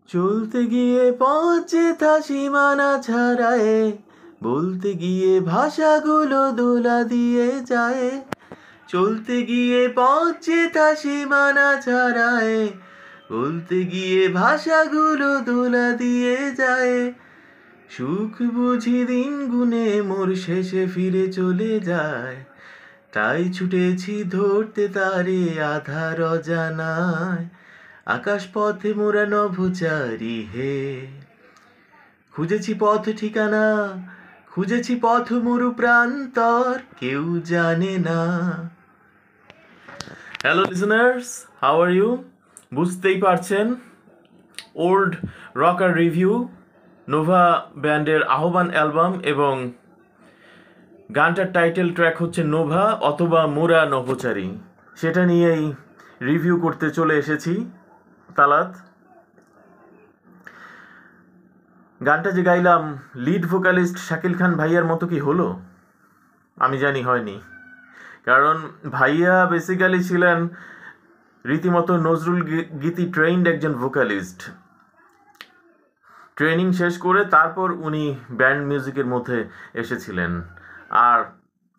চলতে গিয়ে পৌঁছে থা সীমানা ছাড়ায়, বলতে গিয়ে ভাষাগুলো দোলা দিয়ে যায়। চলতে গিয়ে পৌঁছে থা সীমানা ছাড়ায়, বলতে গিয়ে ভাষাগুলো দোলা দিয়ে যায়। সুখ বুঝি দিন গুনে মোর শেষে ফিরে চলে যায়, তাই ছুটেছি ধরতে তারে আধার অজানায়। আকাশ পথে মোরা নভোচারী হে, খুঁজেছি পথ ঠিকানা, খুঁজেছি পথ মরু প্রান্তর, কেউ জানে না। Hello listeners, how are you? বুঝতেই পারছেন, ওল্ড রকার রিভিউ, নোভা ব্যান্ডের আহ্বান অ্যালবাম, এবং গানটার টাইটেল ট্র্যাক হচ্ছে নোভা অথবা মোরা নভোচারী। সেটা নিয়েই রিভিউ করতে চলে এসেছি। তালাত, গানটা যে গাইলাম লিড ভোকালিস্ট শাকিল খান ভাইয়ার মতো কি হলো? আমি জানি হয়নি, কারণ ভাইয়া বেসিক্যালি ছিলেন রীতিমতো নজরুল গীতি ট্রেইনড একজন ভোকালিস্ট। ট্রেনিং শেষ করে তারপর উনি ব্যান্ড মিউজিকের মধ্যে এসেছিলেন। আর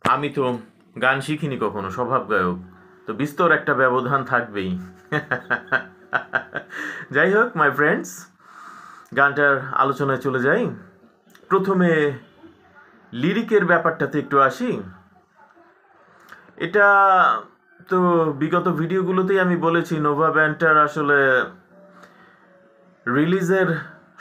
আমি তো গান শিখিনি কখনো, স্বভাব গায়ক, তো বিস্তর একটা ব্যবধান থাকবেই। যাই হোক মাই ফ্রেন্ডস, গানটার আলোচনায় চলে যাই। প্রথমে লিরিকের ব্যাপারটাতে একটু আসি। এটা তো বিগত ভিডিওগুলোতেই আমি বলেছি, নোভা ব্যান্ডটার আসলে রিলিজের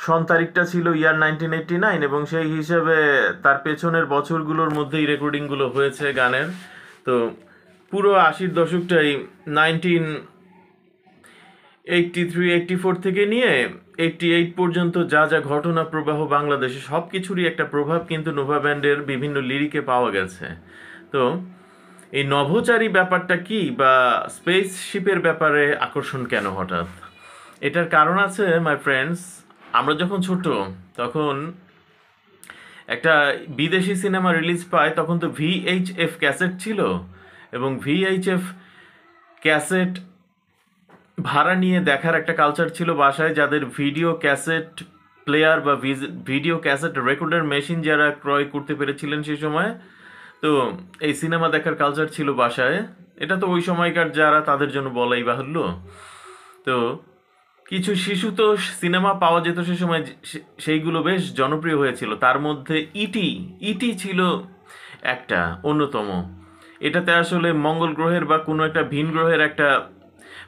সন তারিখটা ছিল ইয়ার 1989, এবং সেই হিসেবে তার পেছনের বছরগুলোর মধ্যেই রেকর্ডিংগুলো হয়েছে গানের। তো পুরো 80-র দশকটাই 1983-84 থেকে নিয়ে 88 পর্যন্ত যা যা ঘটনা প্রবাহ বাংলাদেশে সব কিছুরই একটা প্রভাব কিন্তু নোভা ব্যান্ডের বিভিন্ন লিরিকে পাওয়া গেছে। তো এই নভোচারী ব্যাপারটা কি, বা স্পেসশিপের ব্যাপারে আকর্ষণ কেন হঠাৎ? এটার কারণ আছে মাই ফ্রেন্ডস। আমরা যখন ছোট, তখন একটা বিদেশি সিনেমা রিলিজ পায়, তখন তো VHF ক্যাসেট ছিল, এবং VHF ক্যাসেট ভাড়া নিয়ে দেখার একটা কালচার ছিল বাসায়। যাদের ভিডিও ক্যাসেট প্লেয়ার বা ভিডিও ক্যাসেট রেকর্ডার মেশিন যারা ক্রয় করতে পেরেছিলেন সেই সময়, তো এই সিনেমা দেখার কালচার ছিল বাসায়। এটা তো ওই সময়কার যারা, তাদের জন্য বলাই বাহুল্য। তো কিছু শিশু তো সিনেমা পাওয়া যেত সে সময়, সেইগুলো বেশ জনপ্রিয় হয়েছিল। তার মধ্যে ইটি ছিল একটা অন্যতম। এটাতে আসলে মঙ্গল গ্রহের বা কোনো একটা ভিন গ্রহের একটা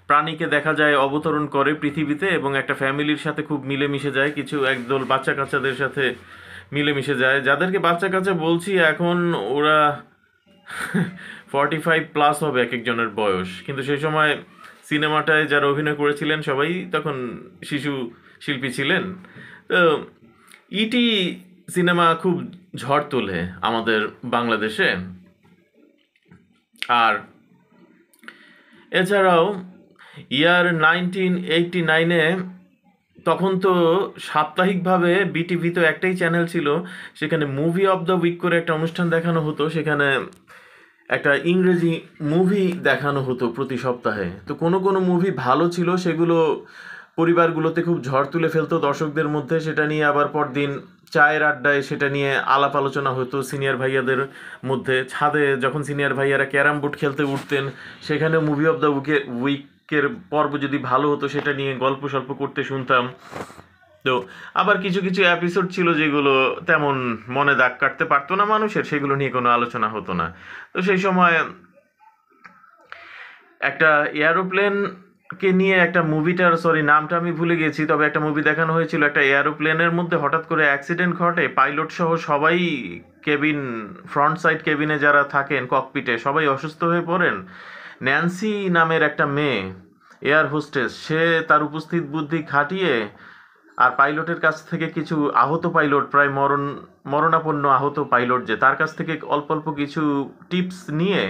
প্রাণীকে দেখা যায় অবতরণ করে পৃথিবীতে, এবং একটা ফ্যামিলির সাথে খুব মিলেমিশে যায়, কিছু একদল বাচ্চা কাচ্চাদের সাথে মিলেমিশে যায়, যাদেরকে বাচ্চা কাচ্চা বলছি এখন ওরা 45+ হবে এক একজনের বয়স। কিন্তু সেই সময় সিনেমাটায় যারা অভিনয় করেছিলেন সবাই তখন শিশু শিল্পী ছিলেন। তো ইটি সিনেমা খুব ঝড় তোলে আমাদের বাংলাদেশে। আর এছাড়াও ইয়ার 1989-এ তখন তো সাপ্তাহিকভাবে বিটিভি তো একটাই চ্যানেল ছিল, সেখানে মুভি অফ দ্য উইক করে একটা অনুষ্ঠান দেখানো হতো। সেখানে একটা ইংরেজি মুভি দেখানো হতো প্রতি সপ্তাহে। তো কোনো কোনো মুভি ভালো ছিল, সেগুলো পরিবারগুলোতে খুব ঝড় তুলে ফেলতো দর্শকদের মধ্যে। সেটা নিয়ে আবার পরদিন চায়ের আড্ডায় সেটা নিয়ে আলাপ আলোচনা হতো সিনিয়র ভাইয়াদের মধ্যে। ছাদে যখন সিনিয়র ভাইয়ারা ক্যারাম বোর্ড খেলতে উঠতেন, সেখানে মুভি অফ দ্য উইকের পর্ব যদি ভালো হতো, সেটা নিয়ে গল্প সল্প করতে শুনতাম। তো আবার কিছু কিছু এপিসোড ছিল যেগুলো তেমন মনে দাগ কাটতে পারতো না মানুষের, সেগুলো নিয়ে কোনো আলোচনা হতো না। তো সেই সময় একটা এয়ারোপ্লেনকে নিয়ে একটা মুভিটার, নামটা আমি ভুলে গেছি, তবে একটা মুভি দেখানো হয়েছিল। একটা এয়ারোপ্লেনের মধ্যে হঠাৎ করে অ্যাক্সিডেন্ট ঘটে, পাইলট সহ সবাই কেবিন, ফ্রন্ট সাইড কেবিনে যারা থাকেন ককপিটে, সবাই অসুস্থ হয়ে পড়েন। ন্যান্সি নামের একটা মেয়ে এয়ার হোস্টেস, সে তার উপস্থিত বুদ্ধি খাটিয়ে আর পাইলটের কাছ থেকে কিছু আহত পাইলট, প্রায় মরণাপন্ন আহত পাইলট, যে তার কাছ থেকে অল্প অল্প কিছু টিপস নিয়ে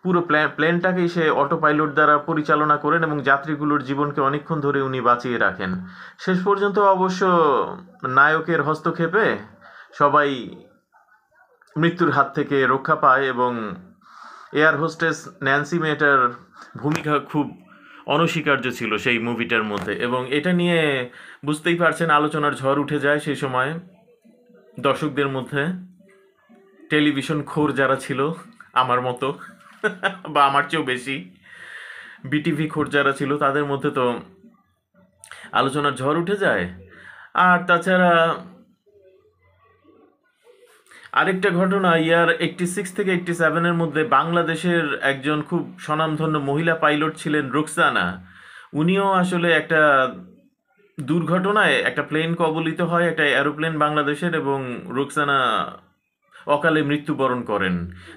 পুরো প্লেনটাকেই সে অটো পাইলট দ্বারা পরিচালনা করেন, এবং যাত্রীগুলোর জীবনকে অনেকক্ষণ ধরে উনি বাঁচিয়ে রাখেন। শেষ পর্যন্ত অবশ্য নায়কের হস্তক্ষেপে সবাই মৃত্যুর হাত থেকে রক্ষা পায়, এবং এয়ার হোস্টেস ন্যান্সি মেয়েটার ভূমিকা খুব অনস্বীকার্য ছিল সেই মুভিটার মধ্যে, এবং এটা নিয়ে বুঝতেই পারছেন আলোচনার ঝড় উঠে যায় সেই সময় দর্শকদের মধ্যে। টেলিভিশন খোর যারা ছিল আমার মতো বা আমার চেয়েও বেশি বিটিভি খোর যারা ছিল তাদের মধ্যে তো আলোচনার ঝড় উঠে যায়। আর তাছাড়া আরেকটা ঘটনা, ইয়ার 86 থেকে 87-এর মধ্যে বাংলাদেশের একজন খুব স্বনামধন্য মহিলা পাইলট ছিলেন রুকসানা। উনিও আসলে একটা দুর্ঘটনায় একটা প্লেন কবলিত হয়, একটা এরোপ্লেন বাংলাদেশের, এবং রুকসানা অকালে মৃত্যুবরণ করেন।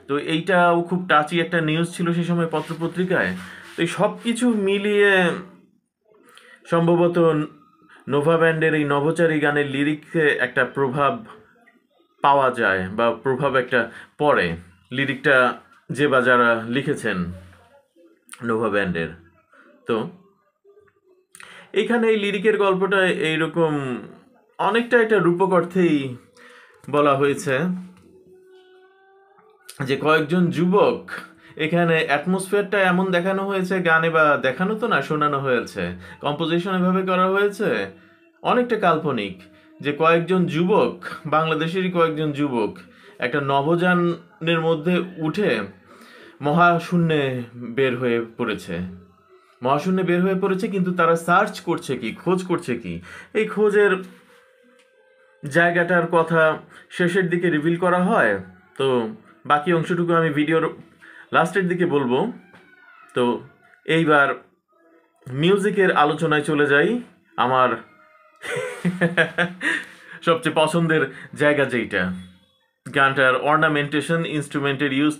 তো এইটাও খুব টাচি একটা নিউজ ছিল সেই সময় পত্রপত্রিকায়। তো এই সব কিছু মিলিয়ে সম্ভবত নোভা ব্যান্ডের এই নভোচারী গানের লিরিক্সে একটা প্রভাব পাওয়া যায়, বা প্রভাব একটা পড়ে, লিরিকটা যে বা যারা লিখেছেন নোভা ব্যান্ডের। তো এইখানে এই লিরিকের গল্পটা এইরকম অনেকটা এটা রূপক অর্থেই বলা হয়েছে যে কয়েকজন যুবক, এখানে অ্যাটমসফিয়ারটা এমন দেখানো হয়েছে গানে, বা দেখানো তো না, শোনানো হয়েছে, কম্পোজিশন এভাবে করা হয়েছে অনেকটা কাল্পনিক, যে কয়েকজন যুবক, বাংলাদেশেরই কয়েকজন যুবক একটা নভোযানের মধ্যে উঠে মহাশূন্যে বের হয়ে পড়েছে। মহাশূন্যে বের হয়ে পড়েছে, কিন্তু তারা সার্চ করছে কি, খোঁজ করছে কি, এই খোঁজের জায়গাটার কথা শেষের দিকে রিভিল করা হয়। তো বাকি অংশটুকু আমি ভিডিওর লাস্টের দিকে বলবো। তো এইবার মিউজিকের আলোচনায় চলে যাই, আমার সবচেয়ে পছন্দের জায়গা যেইটা, গানটার অর্নামেন্টেশন, ইনস্ট্রুমেন্টের ইউজ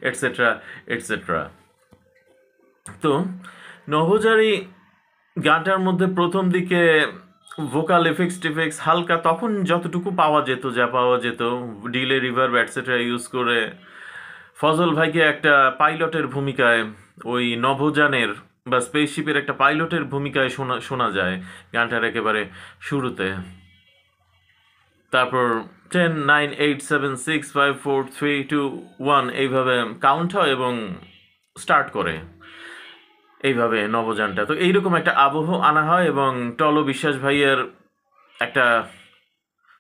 এটসেট্রা এটসেট্রা। তো নভোচারী গানটার মধ্যে প্রথম দিকে ভোকাল এফেক্টস হালকা, তখন যতটুকু পাওয়া যেত, যা পাওয়া যেত, ডিলে, রিভার্ব এটসেট্রা ইউজ করে ফজল ভাইকে একটা পাইলটের ভূমিকায়, ওই নভোযানের বা স্পেসশিপের একটা পাইলটের ভূমিকায় শোনা যায় গানটার একেবারে শুরুতে। তারপর 10, 9, 8, 7, 6, 5, 4, 3, 2, 1 এইভাবে কাউন্ট হয় এবং স্টার্ট করে এইভাবে নবযানটা। তো এইরকম একটা আবহ আনা হয়, এবং টলো বিশ্বাস ভাইয়ের একটা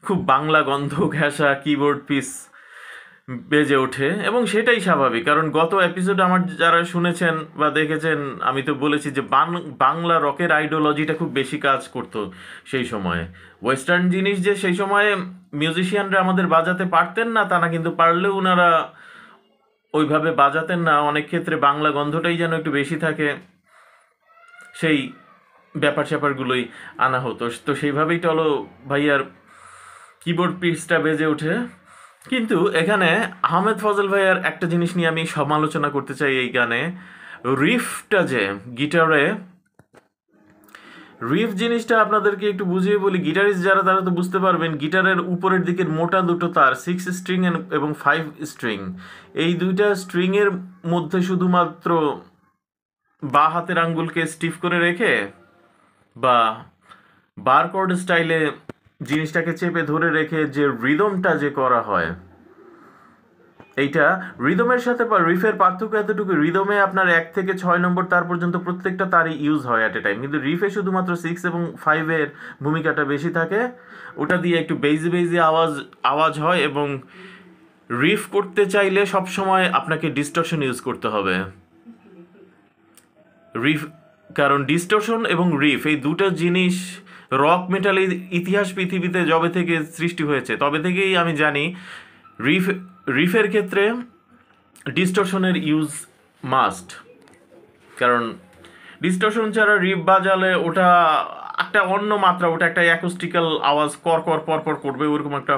খুব বাংলা গন্ধ ঘেঁষা কিবোর্ড পিস বেজে ওঠে, এবং সেটাই স্বাভাবিক, কারণ গত এপিসোড আমার যারা শুনেছেন বা দেখেছেন, আমি তো বলেছি যে বাংলা রকের আইডিওলজিটা খুব বেশি কাজ করতো সেই সময়ে। ওয়েস্টার্ন জিনিস যে সেই সময়ে মিউজিশিয়ানরা আমাদের বাজাতে পারতেন না তা না, কিন্তু পারলেও ওনারা ওইভাবে বাজাতেন না, অনেক ক্ষেত্রে বাংলা গন্ধটাই যেন একটু বেশি থাকে, সেই ব্যাপার স্যাপারগুলোই আনা হতো। তো সেইভাবেই টলো ভাইয়ার কিবোর্ড পিসটা বেজে ওঠে। কিন্তু এখানে আহমেদ ফজল ভাইয়ার একটা জিনিস নিয়ে আমি সমালোচনা করতে চাই এই গানে, রিফটা যে গিটারে, রিফ জিনিসটা আপনাদেরকে একটু বুঝিয়ে বলি, গিটারিস্ট যারা তারা তো বুঝতে পারবেন, গিটারের উপরের দিকের মোটা দুটো তার 6 স্ট্রিং এবং 5 স্ট্রিং, এই দুইটা স্ট্রিংয়ের মধ্যে শুধুমাত্র বাঁ হাতের আঙ্গুলকে স্টিফ করে রেখে বা বার কর্ড স্টাইলে জিনিসটাকে চেপে ধরে রেখে যে রিদমটা যে করা হয়, এইটা রিদমের সাথে বা রিফের পার্থক্য এতটুকু, রিদমে আপনার 1 থেকে 6 নম্বর তার পর্যন্ত প্রত্যেকটা তারই ইউজ হয় অ্যাট এ টাইম, কিন্তু রিফে শুধুমাত্র 6 এবং 5-এর ভূমিকাটা বেশি থাকে, ওটা দিয়ে একটু বেজি আওয়াজ হয়, এবং রিফ করতে চাইলে সবসময় আপনাকে ডিস্টরশন ইউজ করতে হবে। রিফ, কারণ ডিস্টরশন এবং রিফ এই দুটো জিনিস রক মেটালের ইতিহাস পৃথিবীতে যবে থেকে সৃষ্টি হয়েছে তবে থেকেই আমি জানি রিফের ক্ষেত্রে ডিস্টরশনের ইউজ মাস্ট, কারণ ডিস্টরশন ছাড়া রিফ বাজালে ওটা একটা অন্য মাত্রা, ওটা একটা অ্যাকোস্টিক্যাল আওয়াজ কর কর পর পর করবে, ওরকম একটা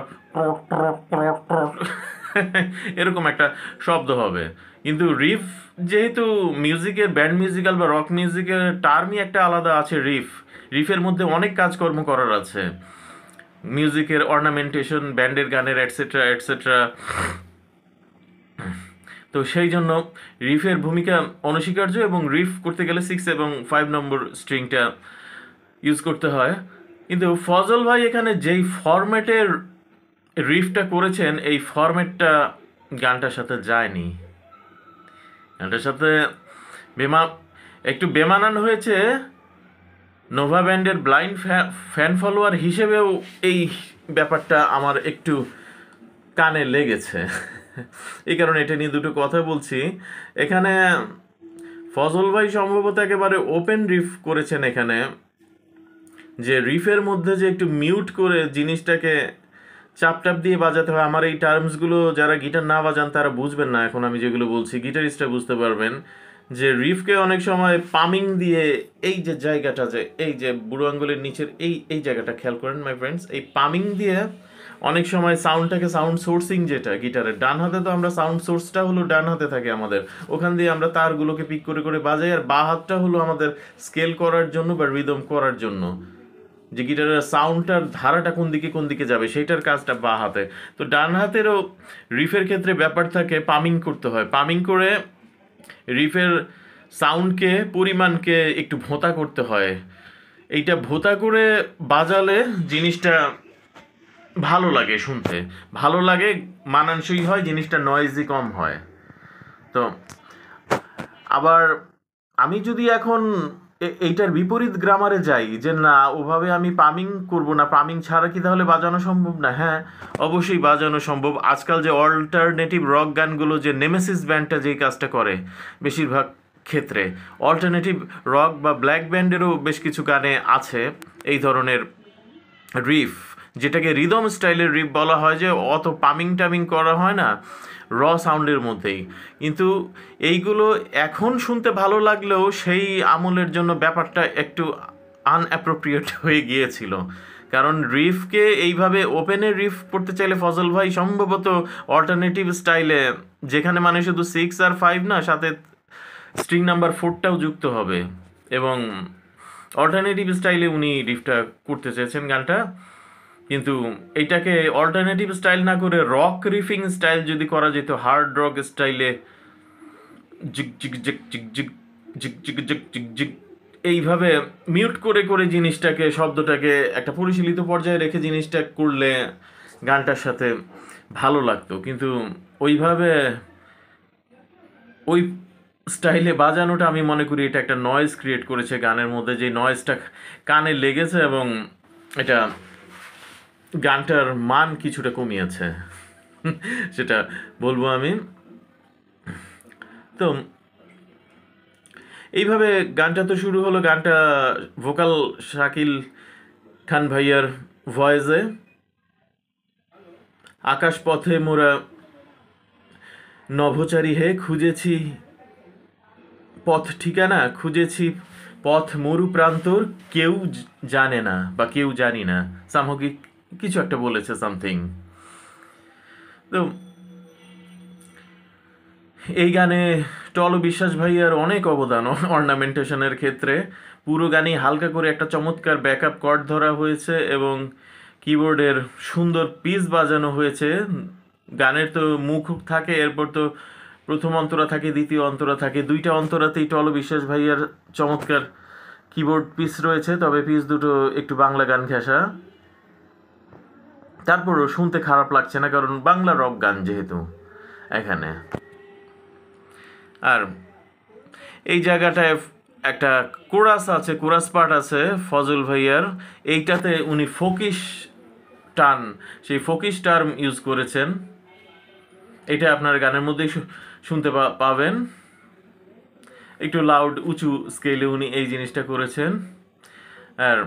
এরকম একটা শব্দ হবে। কিন্তু রিফ যেহেতু মিউজিকের, ব্যান্ড মিউজিক্যাল বা রক মিউজিকের টার্মই একটা আলাদা আছে, রিফের মধ্যে অনেক কাজকর্ম করার আছে, মিউজিকের অর্নামেন্টেশন, ব্যান্ডের গানের এটসেট্রা এটসেট্রা। তো সেই জন্য রিফের ভূমিকা অনস্বীকার্য, এবং রিফ করতে গেলে 6 এবং 5 নম্বর স্ট্রিংটা ইউজ করতে হয়। কিন্তু ফজল ভাই এখানে যেই ফরম্যাটের রিফটা করেছেন, এই ফরম্যাটটা গানটার সাথে যায়নি, গানটার সাথে একটু বেমানান হয়েছে, নোভা ব্যান্ডের ব্লাইন্ড ফ্যান ফলোয়ার হিসেবেও এই ব্যাপারটা আমার একটু কানে লেগেছে। এই কারণে এটা নিয়ে দুটো কথা বলছি। এখানে ফজল ভাই সম্ভবত একেবারে ওপেন রিফ করেছেন এখানে, যে রিফের মধ্যে যে একটু মিউট করে জিনিসটাকে চাপ টাপ দিয়ে বাজাতে হয়। আমার এই টার্মসগুলো যারা গিটার না বাজান তারা বুঝবেন না, এখন আমি যেগুলো বলছি গিটারিস্টরা বুঝতে পারবেন। যে রিফকে অনেক সময় পামিং দিয়ে এই যে জায়গাটা, যে এই যে বুড়ো আঙ্গুলের নিচের এই জায়গাটা খেয়াল করেন মাই ফ্রেন্ডস, এই পামিং দিয়ে অনেক সময় সাউন্ডটাকে, সাউন্ড সোর্সিং যেটা গিটারের ডান হাতে, তো আমরা সাউন্ড সোর্সটা হলো ডান হাতে থাকে আমাদের, ওখান দিয়ে আমরা তারগুলোকে পিক করে করে বাজাই, আর বা হাতটা হলো আমাদের স্কেল করার জন্য বা রিদম করার জন্য, যে গিটারের সাউন্ডটার ধারাটা কোন দিকে যাবে সেইটার কাজটা বা হাতে। তো ডান হাতেরও রিফের ক্ষেত্রে ব্যাপার থাকে, পামিং করতে হয়, পামিং করে রিফের সাউন্ডকে, পরিমাণকে একটু ভোঁতা করতে হয়। এইটা ভোঁতা করে বাজালে জিনিসটা ভালো লাগে, শুনতে ভালো লাগে, মানানসই হয়, জিনিসটা নয়েজি কম হয়। তো আবার আমি যদি এখন এইটার বিপরীত গ্রামারে যাই, যে না ওভাবে আমি পামিং করব না, পামিং ছাড়া কি তাহলে বাজানো সম্ভব না? হ্যাঁ, অবশ্যই বাজানো সম্ভব। আজকাল যে অল্টারনেটিভ রক গানগুলো, যে নেমেসিস ব্যান্ডটা যেই কাজটা করে বেশিরভাগ ক্ষেত্রে, অল্টারনেটিভ রক বা ব্ল্যাক ব্যান্ডেরও বেশ কিছু গানে আছে এই ধরনের রিফ, যেটাকে রিদম স্টাইলের রিফ বলা হয়, যে অত পামিং টামিং করা হয় না, র সাউন্ডের মধ্যেই। কিন্তু এইগুলো এখন শুনতে ভালো লাগলেও সেই আমলের জন্য ব্যাপারটা একটু আনঅ্যাপ্রোপ্রিয়েট হয়ে গিয়েছিল। কারণ রিফকে এইভাবে ওপেনে রিফ করতে চাইলে ফজল ভাই সম্ভবত অল্টারনেটিভ স্টাইলে, যেখানে মানে শুধু 6 আর 5 না, সাথে স্ট্রিং নাম্বার 4টাও যুক্ত হবে, এবং অল্টারনেটিভ স্টাইলে উনি রিফটা করতে চেয়েছেন গানটা। কিন্তু এইটাকে অল্টারনেটিভ স্টাইল না করে রক রিফিং স্টাইল যদি করা যেত, হার্ড রক স্টাইলে জিগ জিগ জিগ জিগ জিগ জিগ জিগ জিগ জিগ জিগ এইভাবে মিউট করে করে জিনিসটাকে, শব্দটাকে একটা পরিশীলিত পর্যায়ে রেখে জিনিসটা করলে গানটার সাথে ভালো লাগতো। কিন্তু ওইভাবে ওই স্টাইলে বাজানোটা আমি মনে করি এটা একটা নয়েজ ক্রিয়েট করেছে গানের মধ্যে, যে নয়েজটা কানে লেগেছে এবং এটা গানটার মান কিছুটা কমিয়েছে, সেটা বলবো আমি। তো এইভাবে গানটা তো শুরু হলো, গানটা ভোকাল শাকিল খান ভাইয়ার ভয়েসে। আকাশ পথে মোরা নভোচারী হে, খুঁজেছি পথ ঠিকানা, খুঁজেছি পথ মরু প্রান্তর, কেউ জানে না বা কেউ জানি না, সামগ্রিক কিছু একটা বলেছে সামথিং। তো এই গানে টল বিশ্বাস ভাইয়ার অনেক অবদান অর্নামেন্টেশনের ক্ষেত্রে। পুরো গানই হালকা করে একটা চমৎকার ব্যাকআপ কর্ড ধরা হয়েছে এবং কিবোর্ডের সুন্দর পিস বাজানো হয়েছে। গানের তো মুখ থাকে, এরপর তো প্রথম অন্তরা থাকে, দ্বিতীয় অন্তরা থাকে, দুইটা অন্তরাতেই টল বিশ্বাস ভাইয়ার চমৎকার কিবোর্ড পিস রয়েছে, তবে পিস দুটো একটু বাংলা গান ঘেঁষা। তারপরও শুনতে খারাপ লাগছে না, কারণ বাংলা রক গান যেহেতু এখানে। আর এই জায়গাটায় একটা কোরাস আছে, কোরাস পার্ট আছে ফজল ভাইয়ার, এইটাতে উনি ফোকিশ টার্ম, সেই ফোকিশ টার্ম ইউজ করেছেন। এটা আপনার গানের মধ্যেই শুনতে পাবেন, একটু লাউড উঁচু স্কেলে উনি এই জিনিসটা করেছেন। আর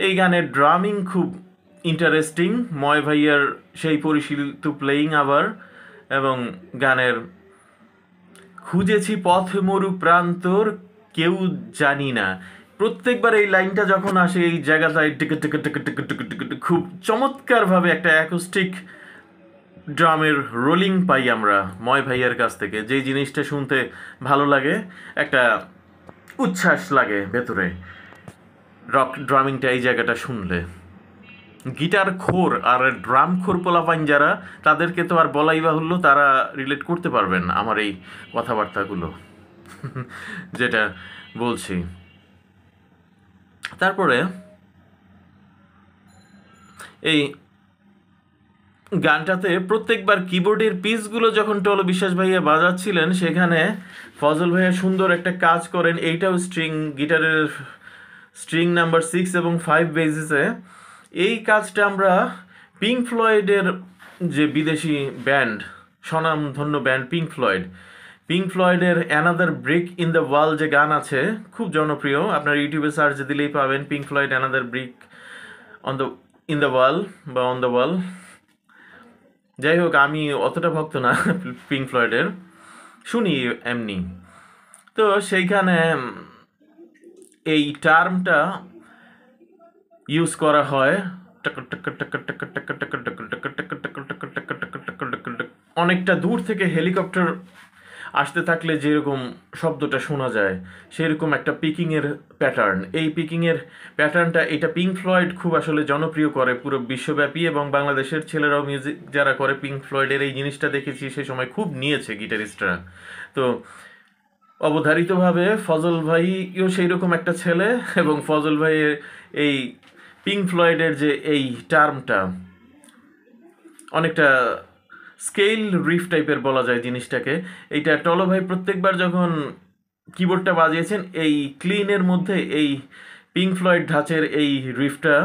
এই গানের ড্রামিং খুব ইন্টারেস্টিং, ময় ভাইয়ার সেই পরিশীলিত প্লেয়িং আবার, এবং গানের খুঁজেছি পথ মরু প্রান্তর, কেউ জানি না, প্রত্যেকবার এই লাইনটা যখন আসে এই জায়গাটায় খুব চমৎকারভাবে একটা অ্যাকোস্টিক ড্রামের রোলিং পাই আমরা ময় ভাইয়ার কাছ থেকে, যেই জিনিসটা শুনতে ভালো লাগে, একটা উচ্ছ্বাস লাগে ভেতরে রক ড্রামিংটা এই জায়গাটা শুনলে। গিটার খোর আর ড্রাম খোর পোলাপাইন যারা, তাদেরকে তো আর বলাই বাহুল্য, তারা রিলেট করতে পারবেন আমার এই কথাবার্তাগুলো যেটা বলছি। তারপরে এই গানটাতে প্রত্যেকবার কিবোর্ডের পিসগুলো যখন টলো বিশ্বাস ভাইয়া বাজাচ্ছিলেন, সেখানে ফজল ভাইয়া সুন্দর একটা কাজ করেন। এইটাও স্ট্রিং গিটারের স্ট্রিং নাম্বার 6 এবং 5 বেসিসে। এই কাজটা আমরা পিঙ্ক ফ্লয়েডের যে বিদেশি ব্যান্ড, স্বনামধন্য ব্যান্ড পিঙ্ক ফ্লয়েডের another brick in the wall যে গান আছে, খুব জনপ্রিয়, আপনার ইউটিউবে সার্চ দিলেই পাবেন Pink Floyd another brick in the wall বা অন দ্য ওয়াল। যাই হোক, আমি অতটা ভক্ত না পিঙ্ক ফ্লয়েডের, শুনি এমনি। তো সেইখানে এই টার্মটা ইউজ করা হয়, অনেকটা দূর থেকে হেলিকপ্টার আসতে থাকলে যেরকম শব্দটা শোনা যায়, সেরকম একটা পিকিংয়ের প্যাটার্ন। এই পিকিংয়ের প্যাটার্নটা এটা পিঙ্ক ফ্লয়েড খুব আসলে জনপ্রিয় করে পুরো বিশ্বব্যাপী, এবং বাংলাদেশের ছেলেরাও মিউজিক যারা করে পিঙ্ক ফ্লয়েডের এই জিনিসটা দেখেছি সে সময় খুব নিয়েছে গিটারিস্টরা। তো অবধারিতভাবে ফজল ভাইও সেই রকম একটা ছেলে, এবং ফজল ভাইয়ের এই পিঙ্ক ফ্লয়েডের যে এই টার্মটা অনেকটা স্কেল রিফ টাইপের বলা যায় জিনিসটাকে। এইটা টলো ভাই প্রত্যেকবার যখন কিবোর্ডটা বাজিয়েছেন, এই ক্লিনের মধ্যে এই পিঙ্ক ফ্লয়েড ধাঁচের এই রিফটা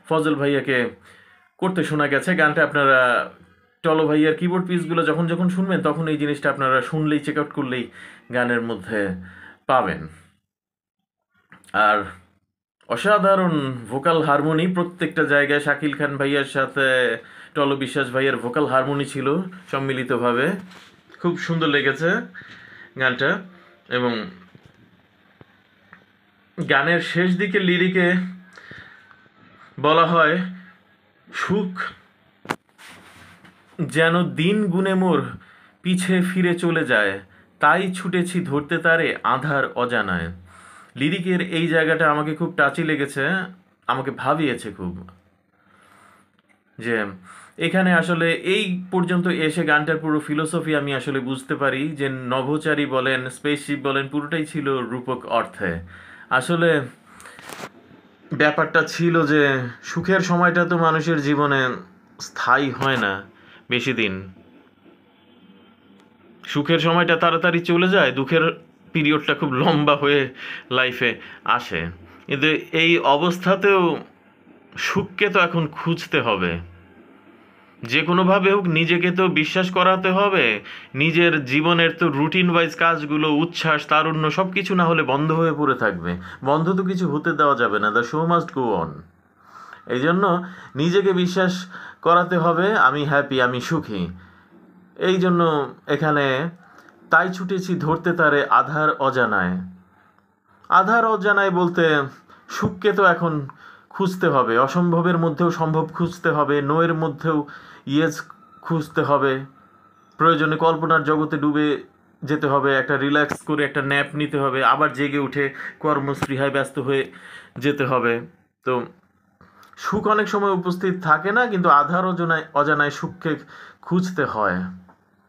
ফজল ভাইয়াকে করতে শোনা গেছে। গানটা আপনারা টলো ভাইয়ার কিবোর্ড পিসগুলো যখন যখন শুনবেন, তখন এই জিনিসটা আপনারা শুনলেই, চেক আউট করলেই গানের মধ্যে পাবেন। আর অসাধারণ ভোকাল হারমোনি প্রত্যেকটা জায়গায়। শাকিল খান ভাইয়ার সাথে টলো বিশ্বাস ভাইয়ের ভোকাল হারমোনি ছিল সম্মিলিতভাবে, খুব সুন্দর লেগেছে গানটা। এবং গানের শেষ দিকে লিরিকে বলা হয়, সুখ যেন দিন গুনে মোর পিছে ফিরে চলে যায়, তাই ছুটেছি ধরতে তারে আধার অজানায়। লিরিকের এই জায়গাটা আমাকে খুব টাচি লেগেছে, আমাকে ভাবিয়েছে খুব, যে এখানে আসলে এই পর্যন্ত এসে গানটার পুরো ফিলোসফি আমি আসলে বুঝতে পারি, যে নভোচারী বলেন, স্পেসশিপ বলেন, পুরোটাই ছিল রূপক অর্থে। আসলে ব্যাপারটা ছিল যে সুখের সময়টা তো মানুষের জীবনে স্থায়ী হয় না বেশি দিন, সুখের সময়টা তাড়াতাড়ি চলে যায়, দুঃখের পিরিয়ডটা খুব লম্বা হয়ে লাইফে আসে। কিন্তু এই অবস্থাতেও সুখকে তো এখন খুঁজতে হবে, যে কোনোভাবে হোক নিজেকে তো বিশ্বাস করাতে হবে। নিজের জীবনের তো রুটিন ওয়াইজ কাজগুলো, উচ্ছ্বাস, তারুণ্য সব কিছু না হলে বন্ধ হয়ে পড়ে থাকবে। বন্ধ তো কিছু হতে দেওয়া যাবে না, the show must go on. এই জন্য নিজেকে বিশ্বাস করাতে হবে, আমি হ্যাপি, আমি সুখী। এই জন্য এখানে তাই ছুটেছি ধরতে তারে আধার অজানায়। আধার অজানায় বলতে সুখকে তো এখন খুঁজতে হবে, অসম্ভবের মধ্যেও সম্ভব খুঁজতে হবে, নোয়ের মধ্যেও ইয়েস খুঁজতে হবে, প্রয়োজনে কল্পনার জগতে ডুবে যেতে হবে, একটা রিল্যাক্স করে একটা ন্যাপ নিতে হবে, আবার জেগে উঠে কর্মস্পৃহায় ব্যস্ত হয়ে যেতে হবে। তো সুখ অনেক সময় উপস্থিত থাকে না, কিন্তু আধার অজানায় সুখকে খুঁজতে হয়।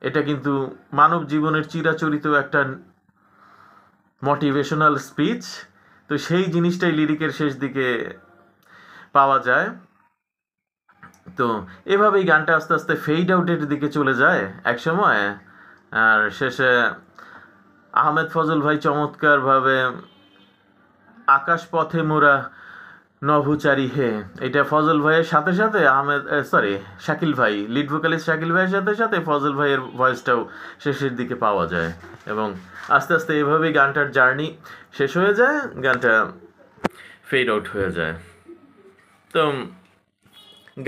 এটা কিন্তু মানব জীবনের চিরাচরিত একটা মোটিভেশনাল স্পিচ। তো সেই জিনিসটাই লিরিকের শেষ দিকে পাওয়া যায়। তো এভাবেই গানটা আস্তে আস্তে ফেড আউটের দিকে চলে যায় এক সময়, আর শেষে আহমেদ ফজল ভাই চমৎকারভাবে আকাশ পথে মোরা নভোচারী হে, এটা ফজল ভাইয়ের সাথে সাথে শাকিল ভাই, লিড ভোকালিস্ট শাকিল ভাইয়ের সাথে সাথে ফজল ভাইয়ের ভয়েসটাও শেষের দিকে পাওয়া যায়, এবং আস্তে আস্তে এভাবেই গানটার জার্নি শেষ হয়ে যায়, গানটা ফেড আউট হয়ে যায়। তো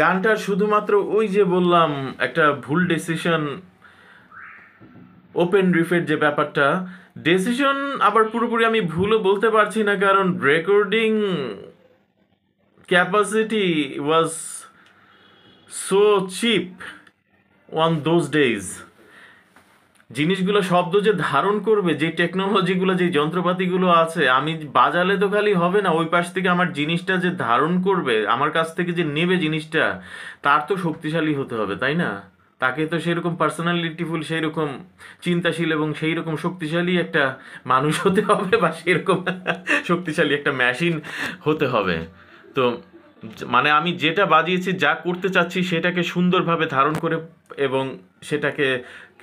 গানটার শুধুমাত্র ওই যে বললাম একটা ভুল ডিসিশন, ওপেন রিফের যে ব্যাপারটা, ডিসিশন আবার পুরোপুরি আমি ভুলও বলতে পারছি না, কারণ recording capacity was so cheap on those days. জিনিসগুলো শব্দ যে ধারণ করবে, যে টেকনোলজিগুলো, যে যন্ত্রপাতিগুলো আছে, আমি বাজালে তো খালি হবে না, ওই পাশ থেকে আমার জিনিসটা যে ধারণ করবে, আমার কাছ থেকে যে নেবে জিনিসটা, তার তো শক্তিশালী হতে হবে, তাই না? তাকে তো সেরকম পার্সোনালিটিফুল, সেই রকম চিন্তাশীল এবং সেই রকম শক্তিশালী একটা মানুষ হতে হবে, বা সেরকম শক্তিশালী একটা মেশিন হতে হবে। তো মানে আমি যেটা বাজিয়েছি, যা করতে চাচ্ছি সেটাকে সুন্দরভাবে ধারণ করে এবং সেটাকে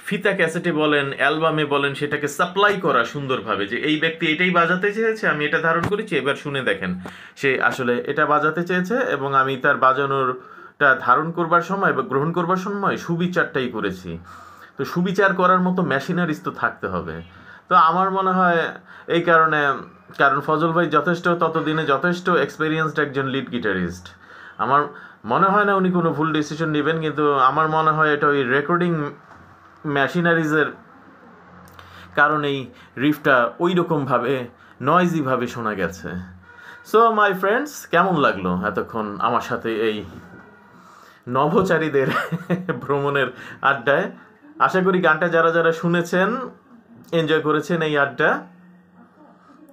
ফিতা ক্যাসেটে বলেন, অ্যালবামে বলেন, সেটাকে সাপ্লাই করা সুন্দরভাবে, যে এই ব্যক্তি এটাই বাজাতে চেয়েছে, আমি এটা ধারণ করেছি, এবার শুনে দেখেন সে আসলে এটা বাজাতে চেয়েছে, এবং আমি তার বাজানোরটা ধারণ করবার সময় বা গ্রহণ করবার সময় সুবিচারটাই করেছি। তো সুবিচার করার মতো মেশিনারিজ তো থাকতে হবে। তো আমার মনে হয় এই কারণে, কারণ ফজল ভাই ততদিনে যথেষ্ট এক্সপেরিয়েন্সড একজন লিড গিটারিস্ট। আমার মনে হয় না উনি কোনো ভুল ডিসিশন নেবেন, কিন্তু আমার মনে হয় এটা ওই রেকর্ডিং মেশিনারিজের কারণেই রিফটা ওই রকমভাবে নয়েজিভাবে শোনা গেছে। সো মাই ফ্রেন্ডস, কেমন লাগলো এতক্ষণ আমার সাথে এই নভোচারীদের ভ্রমণের আড্ডায়? আশা করি গানটা যারা যারা শুনেছেন এনজয় করেছেন এই আড্ডা।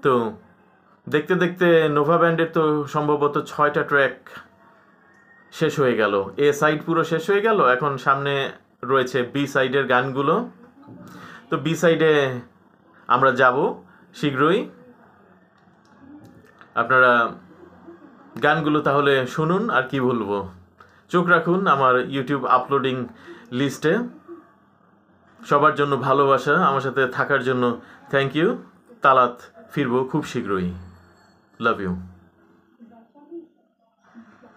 তো দেখতে দেখতে নোভা ব্যান্ডের তো সম্ভবত 6টা ট্র্যাক শেষ হয়ে গেল, এ সাইড পুরো শেষ হয়ে গেল, এখন সামনে রয়েছে বি সাইডের গানগুলো। তো বি সাইডে আমরা যাব শীঘ্রই। আপনারা গানগুলো তাহলে শুনুন, আর কি বলবো, চোখ রাখুন আমার ইউটিউব আপলোডিং লিস্টে। সবার জন্য ভালোবাসা, আমার সাথে থাকার জন্য থ্যাংক ইউ। তালাত ফিরবো খুব শীঘ্রই। Love you.